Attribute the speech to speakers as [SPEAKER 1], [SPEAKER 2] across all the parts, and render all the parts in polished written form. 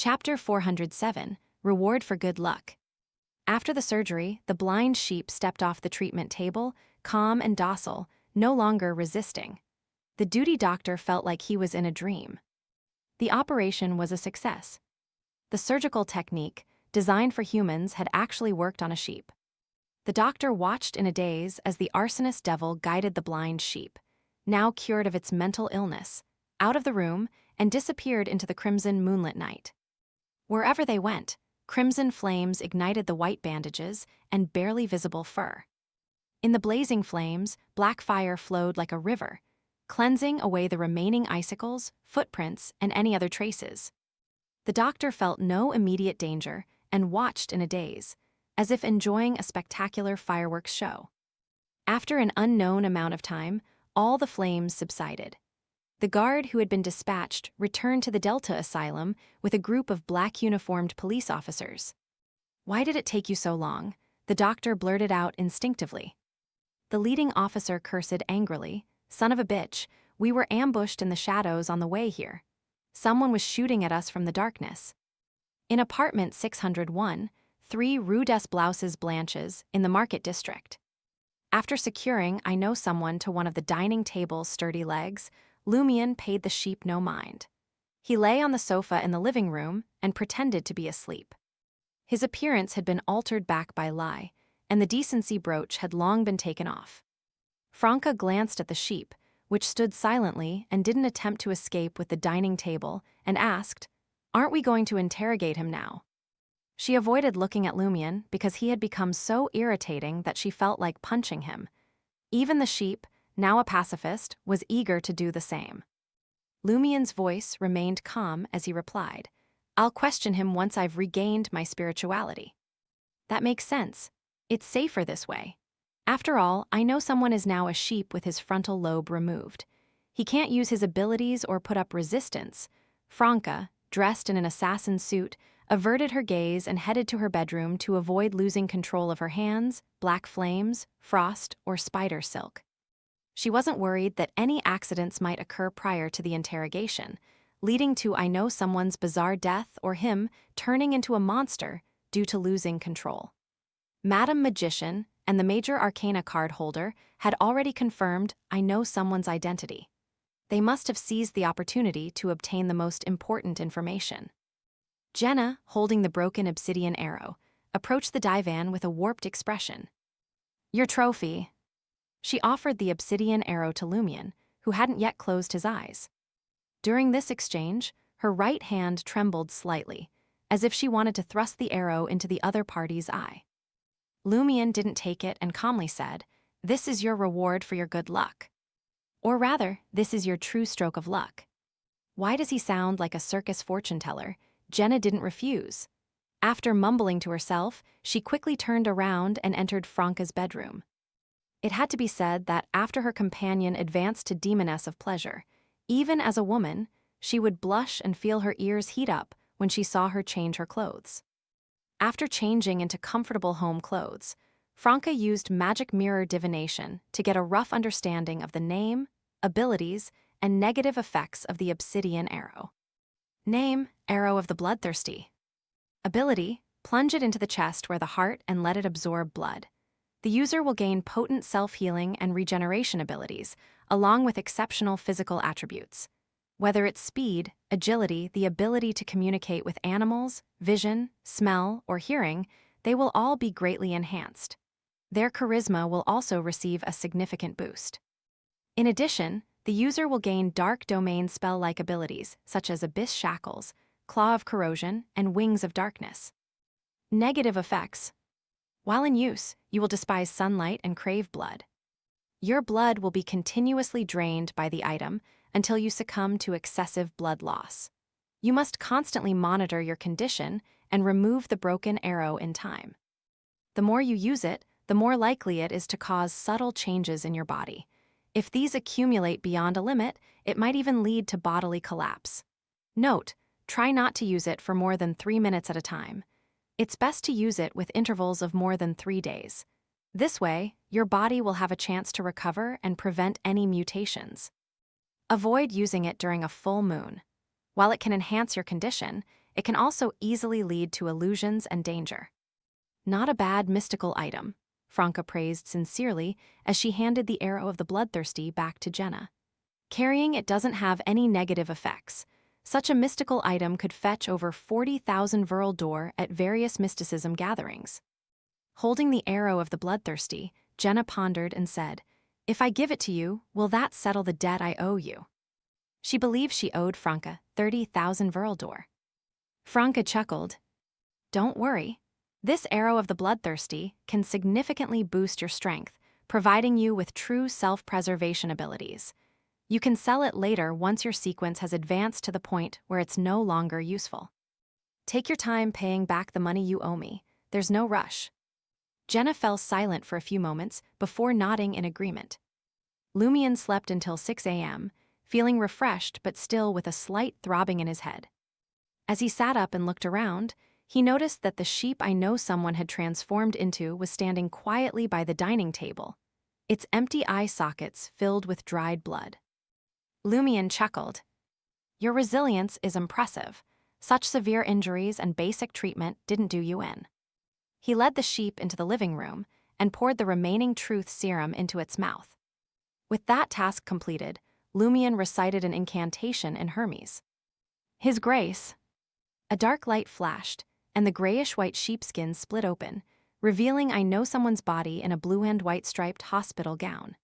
[SPEAKER 1] Chapter 407, Reward for Good Luck. After the surgery, the blind sheep stepped off the treatment table, calm and docile, no longer resisting. The duty doctor felt like he was in a dream. The operation was a success. The surgical technique, designed for humans, had actually worked on a sheep. The doctor watched in a daze as the arsonist devil guided the blind sheep, now cured of its mental illness, out of the room and disappeared into the crimson moonlit night. Wherever they went, crimson flames ignited the white bandages and barely visible fur. In the blazing flames, black fire flowed like a river, cleansing away the remaining icicles, footprints, and any other traces. The doctor felt no immediate danger and watched in a daze, as if enjoying a spectacular fireworks show. After an unknown amount of time, all the flames subsided. The guard who had been dispatched returned to the Delta Asylum with a group of black-uniformed police officers. "Why did it take you so long?" the doctor blurted out instinctively. The leading officer cursed angrily. "Son of a bitch, we were ambushed in the shadows on the way here. Someone was shooting at us from the darkness." In apartment 601, 3 Rue des Blouses Blanches, in the Market District. After securing "I know someone" to one of the dining table's sturdy legs, Lumion paid the sheep no mind. He lay on the sofa in the living room and pretended to be asleep. His appearance had been altered back by lie, and the decency brooch had long been taken off. Franca glanced at the sheep, which stood silently and didn't attempt to escape with the dining table, and asked, "Aren't we going to interrogate him now?" She avoided looking at Lumion because he had become so irritating that she felt like punching him. Even the sheep, now a pacifist, was eager to do the same. Lumion's voice remained calm as he replied, "I'll question him once I've regained my spirituality." "That makes sense. It's safer this way. After all, I know someone is now a sheep with his frontal lobe removed. He can't use his abilities or put up resistance." Franca, dressed in an assassin suit, averted her gaze and headed to her bedroom to avoid losing control of her hands, black flames, frost, or spider silk. She wasn't worried that any accidents might occur prior to the interrogation, leading to "I know someone's" bizarre death or him turning into a monster due to losing control. Madam Magician and the Major Arcana card holder had already confirmed "I know someone's" identity. They must have seized the opportunity to obtain the most important information. Jenna, holding the broken obsidian arrow, approached the divan with a warped expression. "Your trophy." She offered the obsidian arrow to Lumion, who hadn't yet closed his eyes. During this exchange, her right hand trembled slightly, as if she wanted to thrust the arrow into the other party's eye. Lumion didn't take it and calmly said, "This is your reward for your good luck. Or rather, this is your true stroke of luck." Why does he sound like a circus fortune teller? Jenna didn't refuse. After mumbling to herself, she quickly turned around and entered Franca's bedroom. It had to be said that after her companion advanced to demoness of pleasure, even as a woman, she would blush and feel her ears heat up when she saw her change her clothes. After changing into comfortable home clothes, Franca used magic mirror divination to get a rough understanding of the name, abilities, and negative effects of the obsidian arrow. Name: Arrow of the Bloodthirsty. Ability: plunge it into the chest where the heart and let it absorb blood. The user will gain potent self-healing and regeneration abilities, along with exceptional physical attributes. Whether it's speed, agility, the ability to communicate with animals, vision, smell, or hearing, they will all be greatly enhanced. Their charisma will also receive a significant boost. In addition, the user will gain dark domain spell-like abilities, such as Abyss Shackles, Claw of Corrosion, and Wings of Darkness. Negative effects: while in use, you will despise sunlight and crave blood. Your blood will be continuously drained by the item until you succumb to excessive blood loss. You must constantly monitor your condition and remove the broken arrow in time. The more you use it, the more likely it is to cause subtle changes in your body. If these accumulate beyond a limit, it might even lead to bodily collapse. Note: try not to use it for more than 3 minutes at a time. It's best to use it with intervals of more than 3 days. This way, your body will have a chance to recover and prevent any mutations. Avoid using it during a full moon. While it can enhance your condition, it can also easily lead to illusions and danger. Not a bad mystical item, Franca praised sincerely as she handed the arrow of the bloodthirsty back to Jenna. Carrying it doesn't have any negative effects. Such a mystical item could fetch over 40,000 Verl d'Or at various mysticism gatherings. Holding the arrow of the bloodthirsty, Jenna pondered and said, "If I give it to you, will that settle the debt I owe you?" She believed she owed Franca 30,000 Verl d'Or. Franca chuckled. "Don't worry. This arrow of the bloodthirsty can significantly boost your strength, providing you with true self-preservation abilities. You can sell it later once your sequence has advanced to the point where it's no longer useful. Take your time paying back the money you owe me. There's no rush." Jenna fell silent for a few moments before nodding in agreement. Lumion slept until 6 a.m., feeling refreshed but still with a slight throbbing in his head. As he sat up and looked around, he noticed that the sheep I know someone had transformed into was standing quietly by the dining table, its empty eye sockets filled with dried blood. Lumion chuckled. "Your resilience is impressive. Such severe injuries and basic treatment didn't do you in." He led the sheep into the living room and poured the remaining truth serum into its mouth. With that task completed, Lumion recited an incantation in Hermes. "His Grace." A dark light flashed, and the grayish-white sheepskin split open, revealing I know someone's body in a blue and white striped hospital gown.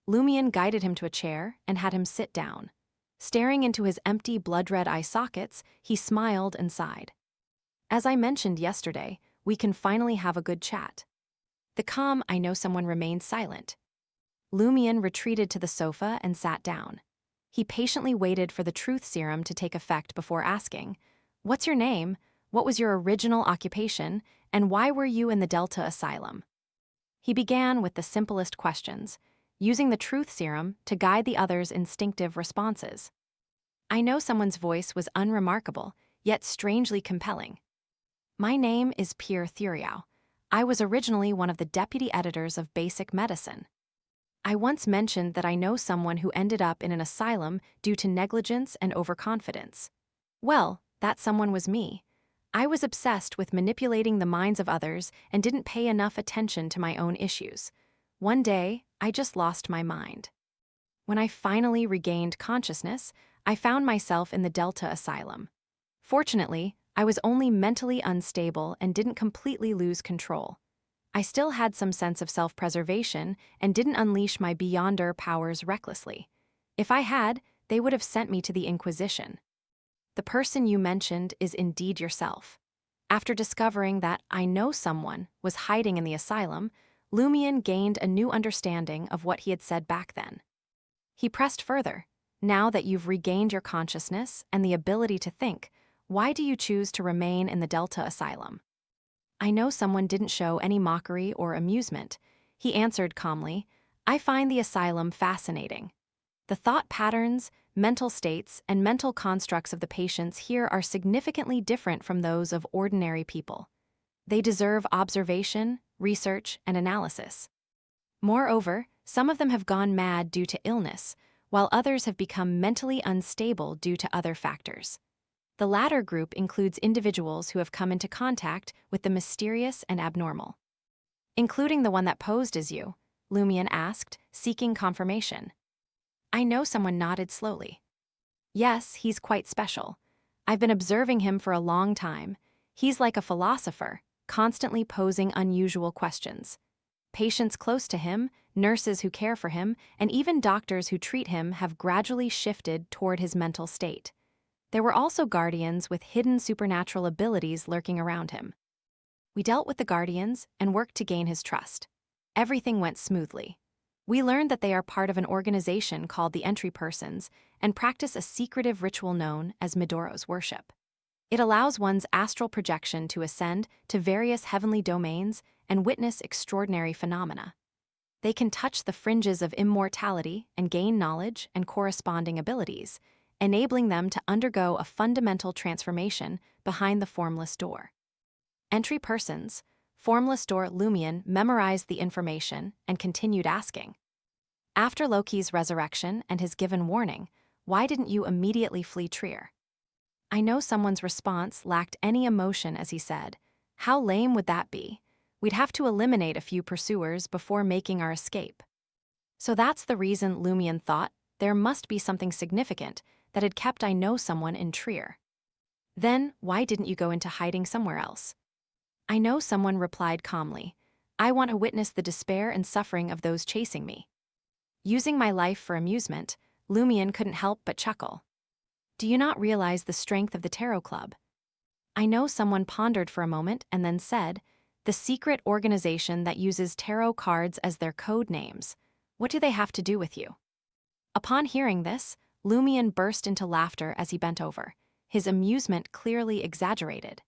[SPEAKER 1] Lumion guided him to a chair and had him sit down. Staring into his empty blood-red eye sockets, he smiled and sighed. "As I mentioned yesterday, we can finally have a good chat." The calm I know someone remained silent. Lumion retreated to the sofa and sat down. He patiently waited for the truth serum to take effect before asking, "What's your name? What was your original occupation? And why were you in the Delta Asylum?" He began with the simplest questions, using the truth serum to guide the other's instinctive responses. I know someone's voice was unremarkable, yet strangely compelling. "My name is Pierre Thuriau. I was originally one of the deputy editors of Basic Medicine. I once mentioned that I know someone who ended up in an asylum due to negligence and overconfidence. Well, that someone was me. I was obsessed with manipulating the minds of others and didn't pay enough attention to my own issues. One day, I just lost my mind. When I finally regained consciousness, I found myself in the Delta Asylum. Fortunately, I was only mentally unstable and didn't completely lose control. I still had some sense of self-preservation and didn't unleash my beyonder powers recklessly. If I had, they would have sent me to the Inquisition. The person you mentioned is indeed yourself." After discovering that I know someone was hiding in the asylum, Lumion gained a new understanding of what he had said back then. He pressed further. "Now that you've regained your consciousness and the ability to think, why do you choose to remain in the Delta Asylum?" I know someone didn't show any mockery or amusement. He answered calmly, "I find the asylum fascinating. The thought patterns, mental states, and mental constructs of the patients here are significantly different from those of ordinary people. They deserve observation, research, and analysis. Moreover, some of them have gone mad due to illness, while others have become mentally unstable due to other factors. The latter group includes individuals who have come into contact with the mysterious and abnormal." "Including the one that posed as you?" Lumion asked, seeking confirmation. I know someone nodded slowly. "Yes, he's quite special. I've been observing him for a long time. He's like a philosopher, constantly posing unusual questions. Patients close to him, nurses who care for him, and even doctors who treat him have gradually shifted toward his mental state. There were also guardians with hidden supernatural abilities lurking around him. We dealt with the guardians and worked to gain his trust. Everything went smoothly. We learned that they are part of an organization called the Entry Persons and practice a secretive ritual known as Midoro's worship. It allows one's astral projection to ascend to various heavenly domains and witness extraordinary phenomena. They can touch the fringes of immortality and gain knowledge and corresponding abilities, enabling them to undergo a fundamental transformation behind the formless door. Entry Persons, formless door. Lumion memorized the information and continued asking. "After Loki's resurrection and his given warning, why didn't you immediately flee Trier?" I know someone's response lacked any emotion as he said, "How lame would that be? We'd have to eliminate a few pursuers before making our escape." So that's the reason Lumion thought there must be something significant that had kept I know someone in Trier. Then, why didn't you go into hiding somewhere else? I know someone replied calmly, "I want to witness the despair and suffering of those chasing me." Using my life for amusement, Lumion couldn't help but chuckle. Do you not realize the strength of the Tarot Club? I know someone pondered for a moment and then said, "The secret organization that uses tarot cards as their code names. What do they have to do with you?" Upon hearing this, Lumion burst into laughter as he bent over, his amusement clearly exaggerated.